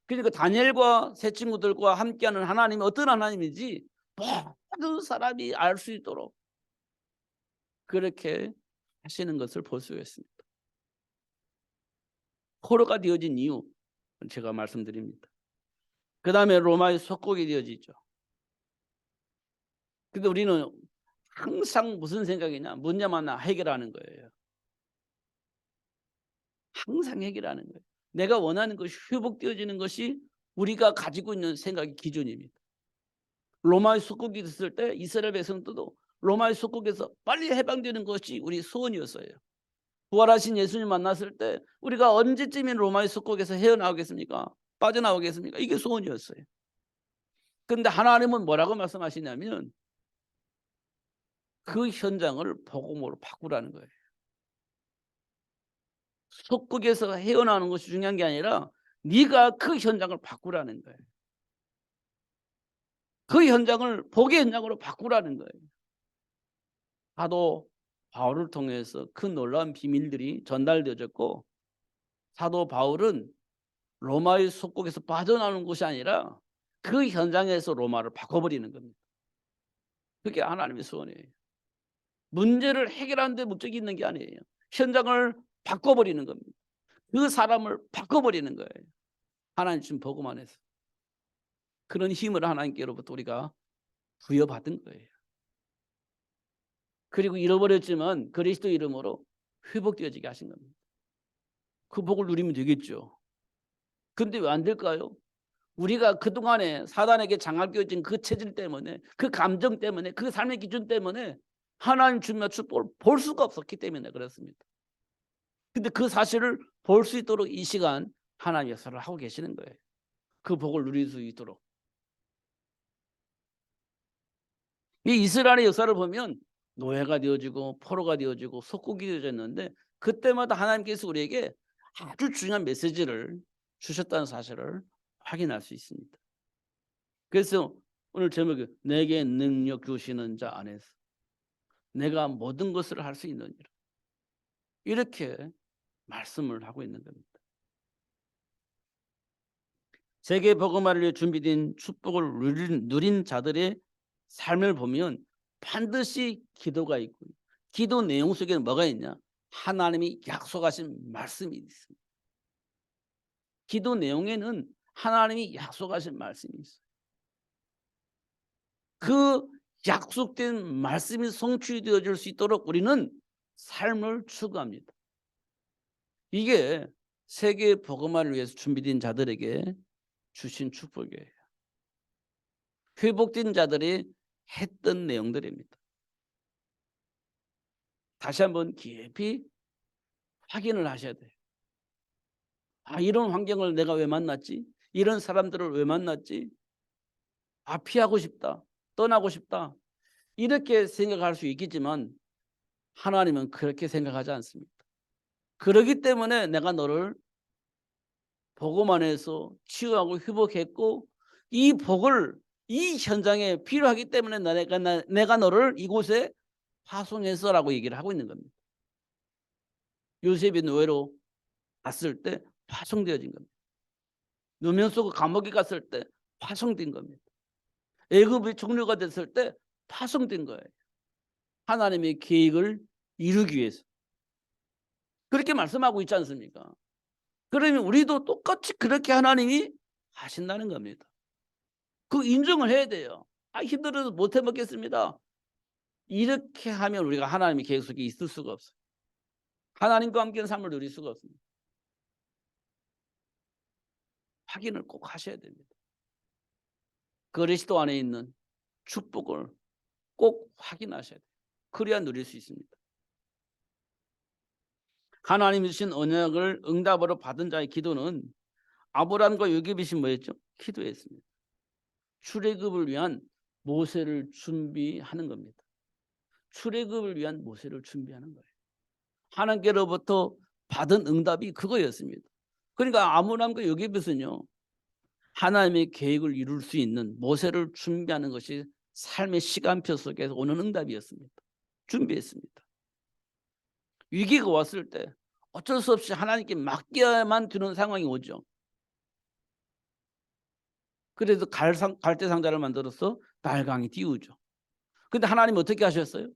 그러니까 다니엘과 세 친구들과 함께하는 하나님이 어떤 하나님인지 모든 사람이 알 수 있도록 그렇게 하시는 것을 볼 수가 있습니다. 포로가 되어진 이유 제가 말씀드립니다. 그 다음에 로마의 속국이 되어지죠. 근데 우리는 항상 무슨 생각이냐? 문제만 해결하는 거예요. 항상 해결하는 거예요. 내가 원하는 것이 회복되어지는 것이 우리가 가지고 있는 생각의 기준입니다. 로마의 속국이 됐을 때 이스라엘 백성들도 로마의 속국에서 빨리 해방되는 것이 우리 소원이었어요. 부활하신 예수님 만났을 때 우리가 언제쯤이면 로마의 속국에서 헤어나오겠습니까? 빠져나오겠습니까? 이게 소원이었어요. 그런데 하나님은 뭐라고 말씀하시냐면 그 현장을 복음으로 바꾸라는 거예요. 속국에서 헤어나오는 것이 중요한 게 아니라 네가 그 현장을 바꾸라는 거예요. 그 현장을 복의 현장으로 바꾸라는 거예요. 사도 바울을 통해서 그 놀라운 비밀들이 전달되어졌고, 사도 바울은 로마의 속국에서 빠져나오는 것이 아니라 그 현장에서 로마를 바꿔버리는 겁니다. 그게 하나님의 소원이에요. 문제를 해결하는 데 목적이 있는 게 아니에요. 현장을 바꿔버리는 겁니다. 그 사람을 바꿔버리는 거예요. 하나님 주신 복음 안에서. 그런 힘을 하나님께로부터 우리가 부여받은 거예요. 그리고 잃어버렸지만 그리스도 이름으로 회복되어지게 하신 겁니다. 그 복을 누리면 되겠죠. 근데 왜 안 될까요? 우리가 그동안에 사단에게 장악되어진 그 체질 때문에, 그 감정 때문에, 그 삶의 기준 때문에 하나님 주님의 축복을 볼 수가 없었기 때문에 그렇습니다. 근데 그 사실을 볼 수 있도록 이 시간 하나님 역사를 하고 계시는 거예요. 그 복을 누릴 수 있도록. 이 이스라엘의 역사를 보면 노예가 되어지고 포로가 되어지고 속국이 되어졌는데, 그때마다 하나님께서 우리에게 아주 중요한 메시지를 주셨다는 사실을 확인할 수 있습니다. 그래서 오늘 제목이 내게 능력 주시는 자 안에서 내가 모든 것을 할 수 있느니라, 이렇게 말씀을 하고 있는 겁니다. 세계 복음화를 위해 준비된 축복을 누린 자들의 삶을 보면 반드시 기도가 있고, 기도 내용 속에는 뭐가 있냐? 하나님이 약속하신 말씀이 있습니다. 기도 내용에는 하나님이 약속하신 말씀이 있어요. 그 약속된 말씀이 성취되어질 수 있도록 우리는 삶을 추구합니다. 이게 세계 복음화를 위해서 준비된 자들에게 주신 축복이에요. 회복된 자들이 했던 내용들입니다. 다시 한번 깊이 확인을 하셔야 돼요. 아, 이런 환경을 내가 왜 만났지? 이런 사람들을 왜 만났지? 아, 피하고 싶다. 떠나고 싶다. 이렇게 생각할 수 있겠지만 하나님은 그렇게 생각하지 않습니다. 그렇기 때문에 내가 너를 복음 안에서 치유하고 회복했고, 이 복을 이 현장에 필요하기 때문에 내가 너를 이곳에 파송했어라고 얘기를 하고 있는 겁니다. 요셉이 노예로 갔을 때 파송되어진 겁니다. 누명 속 감옥에 갔을 때 파송된 겁니다. 애굽의 종료가 됐을 때 파송된 거예요. 하나님의 계획을 이루기 위해서. 그렇게 말씀하고 있지 않습니까? 그러면 우리도 똑같이 그렇게 하나님이 하신다는 겁니다. 그 인정을 해야 돼요. 아, 힘들어서 못 해 먹겠습니다. 이렇게 하면 우리가 하나님의 계획 속에 있을 수가 없어요. 하나님과 함께한 삶을 누릴 수가 없습니다. 확인을 꼭 하셔야 됩니다. 그리스도 안에 있는 축복을 꼭 확인하셔야 돼요. 그래야 누릴 수 있습니다. 하나님이 주신 언약을 응답으로 받은 자의 기도는 아브라함과 요셉이 뭐였죠? 기도했습니다. 출애굽을 위한 모세를 준비하는 겁니다. 출애굽을 위한 모세를 준비하는 거예요. 하나님께로부터 받은 응답이 그거였습니다. 그러니까 아브라함과 요셉은요, 하나님의 계획을 이룰 수 있는 모세를 준비하는 것이 삶의 시간표 속에서 오는 응답이었습니다. 준비했습니다. 위기가 왔을 때 어쩔 수 없이 하나님께 맡겨야만 되는 상황이 오죠. 그래서 갈대 상자를 만들어서 달강이 띄우죠. 근데 하나님 어떻게 하셨어요?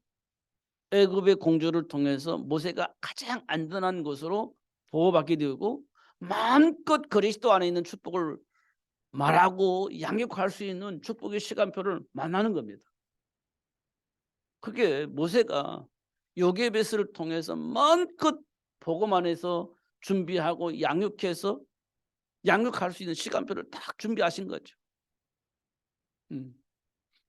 애굽의 공주를 통해서 모세가 가장 안전한 곳으로 보호받게 되고 마음껏 그리스도 안에 있는 축복을 말하고 양육할 수 있는 축복의 시간표를 만나는 겁니다. 그게 모세가 요게베스를 통해서 마음껏 복음 안에서 준비하고 양육해서 양육할 수 있는 시간표를 딱 준비하신 거죠.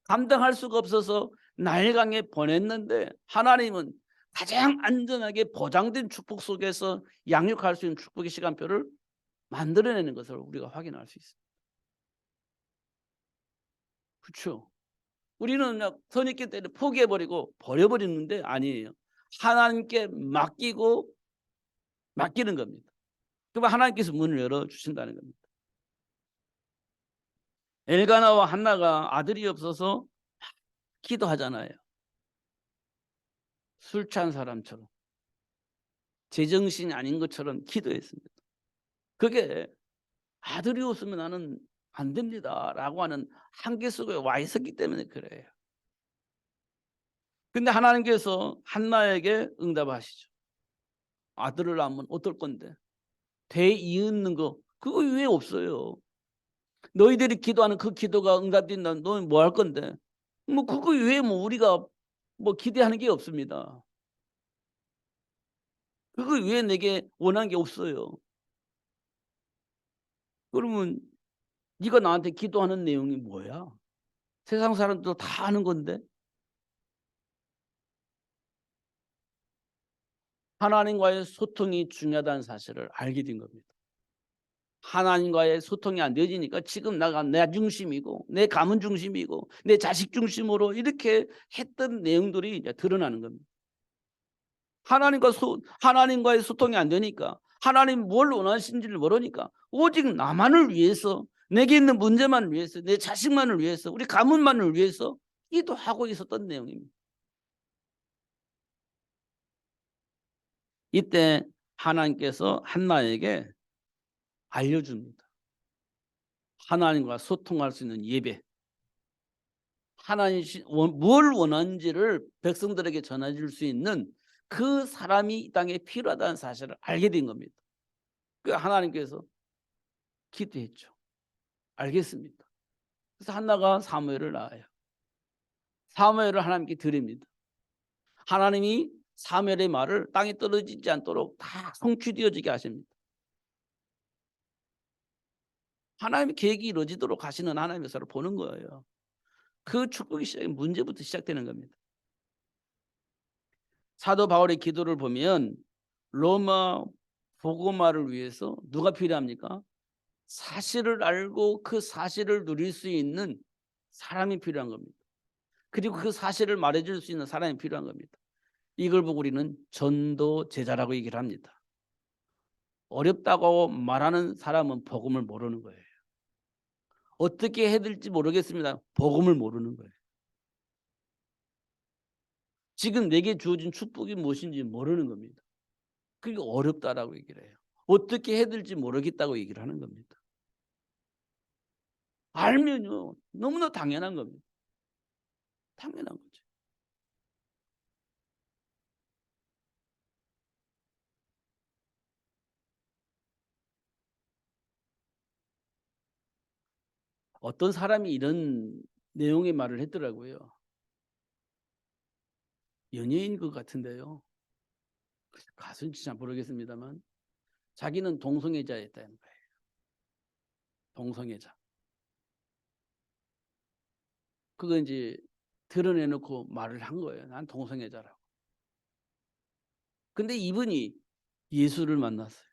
감당할 수가 없어서 나일강에 보냈는데 하나님은 가장 안전하게 보장된 축복 속에서 양육할 수 있는 축복의 시간표를 만들어내는 것을 우리가 확인할 수 있습니다. 그렇죠? 우리는 그냥 선입견 때문에 포기해버리고 버려버리는데 아니에요. 하나님께 맡기는 겁니다. 그러면 하나님께서 문을 열어주신다는 겁니다. 엘가나와 한나가 아들이 없어서 기도하잖아요. 술 취한 사람처럼 제정신이 아닌 것처럼 기도했습니다. 그게 아들이 없으면 나는 안 됩니다라고 하는 한계 속에 와 있었기 때문에 그래요. 근데 하나님께서 한나에게 응답하시죠. 아들을 낳으면 어떨 건데? 대이웃는 거 그거 왜 없어요? 너희들이 기도하는 그 기도가 응답된다면 너는 뭐 할 건데? 뭐 그거 외에 뭐 우리가 뭐 기대하는 게 없습니다. 그거 외에 내게 원하는 게 없어요. 그러면 네가 나한테 기도하는 내용이 뭐야? 세상 사람들 다 아는 건데. 하나님과의 소통이 중요하다는 사실을 알게 된 겁니다. 하나님과의 소통이 안 되어지니까 지금 내가 내 중심이고 내 가문 중심이고 내 자식 중심으로 이렇게 했던 내용들이 이제 드러나는 겁니다. 하나님과의 소통이 안 되니까 하나님 뭘 원하시는지를 모르니까 오직 나만을 위해서 내게 있는 문제만을 위해서 내 자식만을 위해서 우리 가문만을 위해서 기도하고 있었던 내용입니다. 이때 하나님께서 한나에게 알려줍니다. 하나님과 소통할 수 있는 예배. 하나님이 뭘 원하는지를 백성들에게 전해줄 수 있는 그 사람이 이 땅에 필요하다는 사실을 알게 된 겁니다. 그 하나님께서 기도했죠. 알겠습니다. 그래서 한나가 사무엘을 낳아요. 사무엘을 하나님께 드립니다. 하나님이 사무엘의 말을 땅에 떨어지지 않도록 다 성취되어지게 하십니다. 하나님의 계획이 이루어지도록 하시는 하나님의 역사를 보는 거예요. 그 축복이 문제부터 시작되는 겁니다. 사도 바울의 기도를 보면 로마 복음화를 위해서 누가 필요합니까? 사실을 알고 그 사실을 누릴 수 있는 사람이 필요한 겁니다. 그리고 그 사실을 말해줄 수 있는 사람이 필요한 겁니다. 이걸 보고 우리는 전도 제자라고 얘기를 합니다. 어렵다고 말하는 사람은 복음을 모르는 거예요. 어떻게 해야 될지 모르겠습니다. 복음을 모르는 거예요. 지금 내게 주어진 축복이 무엇인지 모르는 겁니다. 그게 어렵다라고 얘기를 해요. 어떻게 해야 될지 모르겠다고 얘기를 하는 겁니다. 알면요 너무나 당연한 겁니다. 당연한 거죠. 어떤 사람이 이런 내용의 말을 했더라고요. 연예인 것 같은데요. 가수인지 잘 모르겠습니다만 자기는 동성애자였다는 거예요. 동성애자. 그거 이제 드러내놓고 말을 한 거예요. 난 동성애자라고. 근데 이분이 예수를 만났어요.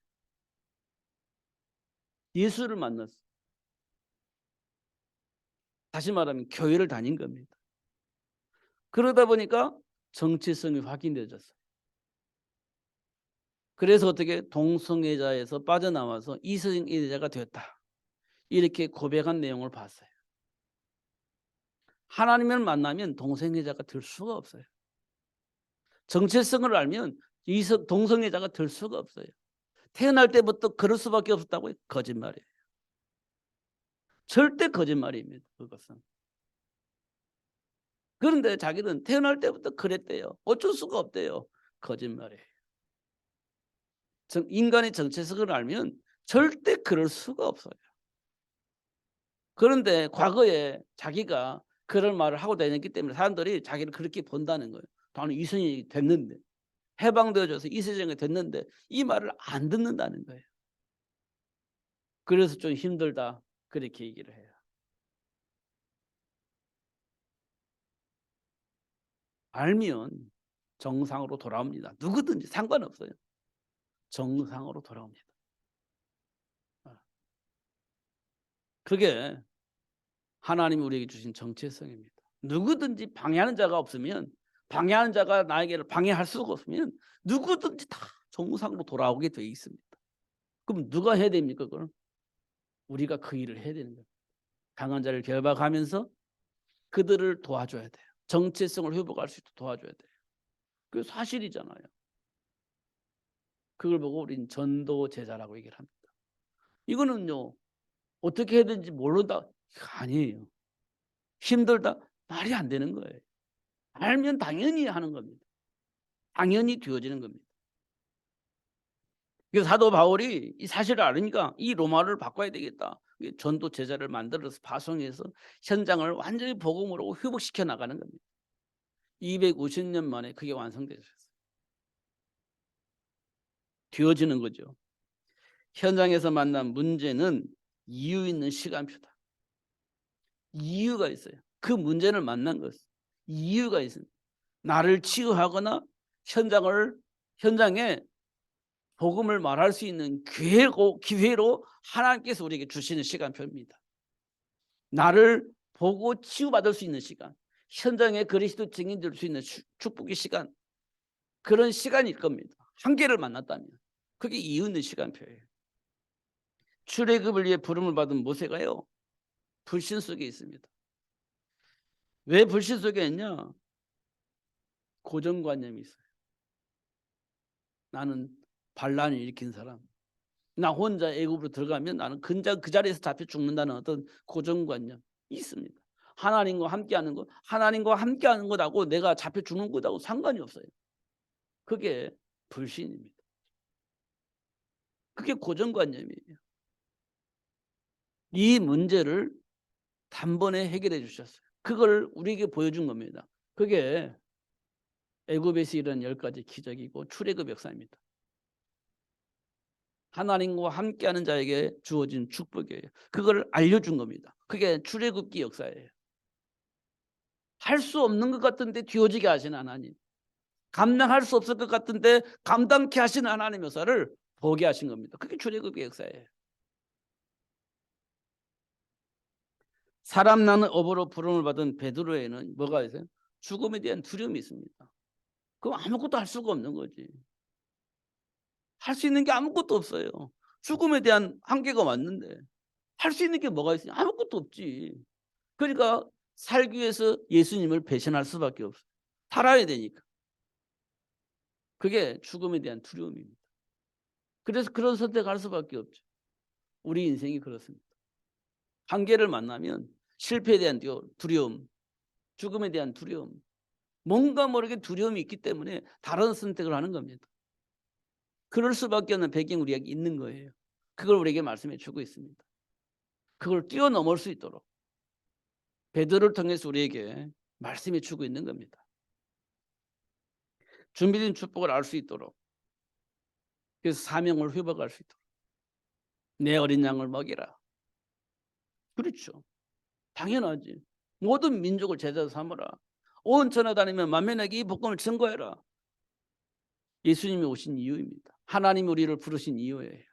예수를 만났어요. 다시 말하면 교회를 다닌 겁니다. 그러다 보니까 정체성이 확인되어졌어요. 그래서 어떻게 동성애자에서 빠져나와서 이성애자가 되었다. 이렇게 고백한 내용을 봤어요. 하나님을 만나면 동성애자가 될 수가 없어요. 정체성을 알면 동성애자가 될 수가 없어요. 태어날 때부터 그럴 수밖에 없었다고요? 거짓말이에요. 절대 거짓말입니다. 그것은. 그런데 자기는 태어날 때부터 그랬대요. 어쩔 수가 없대요. 거짓말이에요. 인간의 정체성을 알면 절대 그럴 수가 없어요. 그런데 과거에 자기가 그런 말을 하고 다녔기 때문에 사람들이 자기를 그렇게 본다는 거예요. 나는 이성이 됐는데 해방되어져서 이세정이 됐는데 이 말을 안 듣는다는 거예요. 그래서 좀 힘들다 그렇게 얘기를 해요. 알면 정상으로 돌아옵니다. 누구든지 상관없어요. 정상으로 돌아옵니다. 그게 하나님이 우리에게 주신 정체성입니다. 누구든지 방해하는 자가 없으면 방해하는 자가 나에게 방해할 수가 없으면 누구든지 다 정상으로 돌아오게 되어 있습니다. 그럼 누가 해야 됩니까? 그걸? 우리가 그 일을 해야 되는 거예요. 강한 자를 결박하면서 그들을 도와줘야 돼요. 정체성을 회복할 수 있도록 도와줘야 돼요. 그게 사실이잖아요. 그걸 보고 우리는 전도 제자라고 얘기를 합니다. 이거는요, 어떻게 해야 되는지 모른다, 아니에요. 힘들다, 말이 안 되는 거예요. 알면 당연히 하는 겁니다. 당연히 되어지는 겁니다. 그래서 사도 바울이 이 사실을 알으니까 이 로마를 바꿔야 되겠다. 전도 제자를 만들어서 파송해서 현장을 완전히 복음으로 회복시켜 나가는 겁니다. 250년 만에 그게 완성되셨어요. 되어지는 거죠. 현장에서 만난 문제는 이유 있는 시간표다. 이유가 있어요. 그 문제를 만난 것은 이유가 있습니다. 나를 치유하거나 현장에 복음을 말할 수 있는 기회로 하나님께서 우리에게 주시는 시간표입니다. 나를 보고 치유받을 수 있는 시간, 현장에 그리스도 증인 될 수 있는 축복의 시간, 그런 시간일 겁니다. 한계를 만났다면 그게 이유 있는 시간표예요. 출애굽을 위해 부름을 받은 모세가요, 불신 속에 있습니다. 왜 불신 속에 있냐? 고정관념이 있어요. 나는 반란을 일으킨 사람, 나 혼자 애굽으로 들어가면 나는 그 자리에서 잡혀 죽는다는 어떤 고정관념이 있습니다. 하나님과 함께하는 것, 하나님과 함께하는 것하고 내가 잡혀 죽는 것하고 상관이 없어요. 그게 불신입니다. 그게 고정관념이에요. 이 문제를 단번에 해결해 주셨어요. 그걸 우리에게 보여준 겁니다. 그게 애굽에서 일어난 10가지 기적이고 출애굽 역사입니다. 하나님과 함께하는 자에게 주어진 축복이에요. 그걸 알려준 겁니다. 그게 출애굽기 역사예요. 할 수 없는 것 같은데 되어지게 하시는 하나님, 감당할 수 없을 것 같은데 감당케 하시는 하나님 역사를 보게 하신 겁니다. 그게 출애굽기 역사예요. 사람 나는 업으로 부름을 받은 베드로에는 뭐가 있어요? 죽음에 대한 두려움이 있습니다. 그럼 아무것도 할 수가 없는 거지. 할 수 있는 게 아무것도 없어요. 죽음에 대한 한계가 왔는데 할 수 있는 게 뭐가 있어요? 아무것도 없지. 그러니까 살기 위해서 예수님을 배신할 수밖에 없어요. 살아야 되니까. 그게 죽음에 대한 두려움입니다. 그래서 그런 선택할 수밖에 없죠. 우리 인생이 그렇습니다. 한계를 만나면 실패에 대한 두려움, 죽음에 대한 두려움, 뭔가 모르게 두려움이 있기 때문에 다른 선택을 하는 겁니다. 그럴 수밖에 없는 배경이 우리에게 있는 거예요. 그걸 우리에게 말씀해 주고 있습니다. 그걸 뛰어넘을 수 있도록 베드로를 통해서 우리에게 말씀해 주고 있는 겁니다. 준비된 축복을 알 수 있도록, 그래서 사명을 회복할 수 있도록 내 어린 양을 먹이라. 그렇죠. 당연하지. 모든 민족을 제자로 삼으라. 온 천하 다니며 만민에게 이 복음을 증거해라. 예수님이 오신 이유입니다. 하나님이 우리를 부르신 이유예요.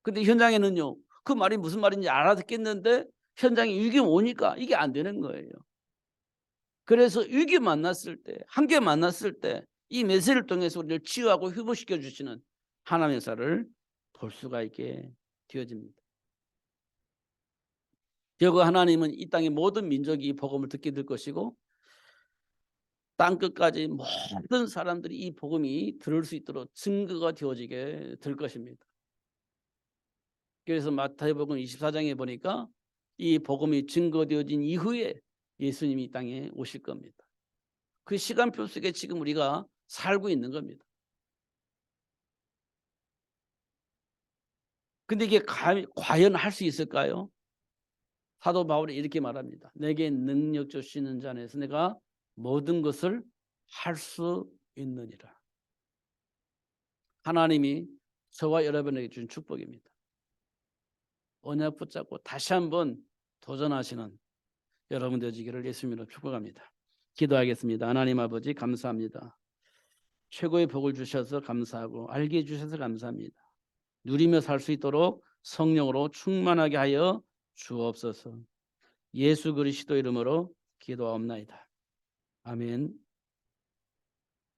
근데 현장에는요, 그 말이 무슨 말인지 알아듣겠는데 현장에 위기가 오니까 이게 안 되는 거예요. 그래서 위기 만났을 때, 한계 만났을 때 이 메시지를 통해서 우리를 치유하고 회복시켜 주시는 하나님의 역사를 볼 수가 있게 되어집니다. 결국 하나님은 이 땅의 모든 민족이 이 복음을 듣게 될 것이고 땅끝까지 모든 사람들이 이 복음이 들을 수 있도록 증거가 되어지게 될 것입니다. 그래서 마태복음 24장에 보니까 이 복음이 증거되어진 이후에 예수님이 이 땅에 오실 겁니다. 그 시간표 속에 지금 우리가 살고 있는 겁니다. 근데 이게 과연 할 수 있을까요? 사도 바울이 이렇게 말합니다. 내게 능력 주시는 자 안에서 내가 모든 것을 할 수 있느니라. 하나님이 저와 여러분에게 준 축복입니다. 언약 붙잡고 다시 한번 도전하시는 여러분 되시기를 예수님으로 축복합니다. 기도하겠습니다. 하나님 아버지 감사합니다. 최고의 복을 주셔서 감사하고 알게 해주셔서 감사합니다. 누리며 살 수 있도록 성령으로 충만하게 하여 주옵소서. 예수 그리스도 이름으로 기도하옵나이다. 아멘.